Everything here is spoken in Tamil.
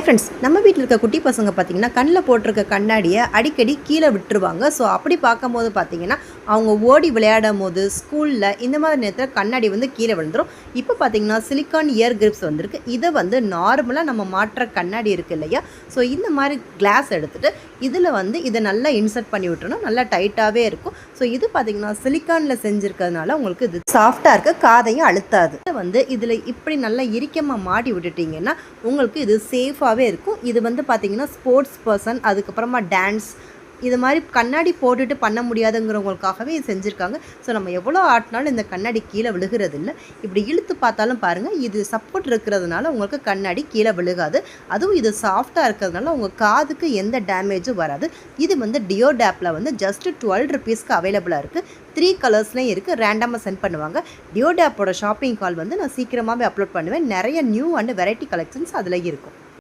ஃப்ரெண்ட்ஸ், நம்ம வீட்டில் இருக்க குட்டி பசங்க பார்த்தீங்கன்னா கண்ணில் போட்டிருக்க கண்ணாடியை அடிக்கடி கீழே விட்டுருவாங்க. ஸோ அப்படி பார்க்கும்போது பார்த்தீங்கன்னா அவங்க ஓடி விளையாடும் போது ஸ்கூலில் இந்த மாதிரி நேரத்தில் கண்ணாடி வந்து கீழே விழுந்துடும். இப்போ பார்த்தீங்கன்னா சிலிக்கான் இயர் கிரிப்ஸ் வந்திருக்கு. இதை வந்து நார்மலாக நம்ம மாற்ற கண்ணாடி இருக்குது இல்லையா, ஸோ இந்த மாதிரி கிளாஸ் எடுத்துகிட்டு இதில் வந்து இதை நல்லா இன்சர்ட் பண்ணி விட்டுறணும். நல்லா டைட்டாகவே இருக்கும். ஸோ இது பார்த்தீங்கன்னா சிலிக்கானில் செஞ்சுருக்கிறதுனால உங்களுக்கு இது சாஃப்டாக இருக்க, காதையும் அழுத்தாது. இதை வந்து இதில் இப்படி நல்லா இறுக்கமாக மாட்டி விட்டுட்டிங்கன்னா உங்களுக்கு இது சேஃபாகவே இருக்கும். இது வந்து பார்த்திங்கன்னா ஸ்போர்ட்ஸ் பர்சன், அதுக்கப்புறமா டான்ஸ், இது மாதிரி கண்ணாடி போட்டுட்டு பண்ண முடியாதுங்கிறவங்களுக்காகவே இது செஞ்சுருக்காங்க. ஸோ நம்ம எவ்வளோ ஆட்டினாலும் இந்த கண்ணாடி கீழே விழுகிறது இல்லை. இப்படி இழுத்து பார்த்தாலும் பாருங்கள், இது சப்போர்ட் இருக்கிறதுனால உங்களுக்கு கண்ணாடி கீழே விழுகாது. அதுவும் இது சாஃப்டாக இருக்கிறதுனால உங்கள் காதுக்கு எந்த டேமேஜும் வராது. இது வந்து டியோடேப்பில் வந்து ஜஸ்ட்டு 12 ருபீஸ்க்கு அவைலபிளாக இருக்குது. 3 கலர்ஸ்லேயும் இருக்குது. ரேண்டமாக சென்ட் பண்ணுவாங்க. டியோடேப்போட ஷாப்பிங் கால் வந்து நான் சீக்கிரமாகவே அப்லோட் பண்ணுவேன். நிறைய நியூ அண்ட் வெரைட்டி கலெக்ஷன்ஸ் அதில் இருக்கும்.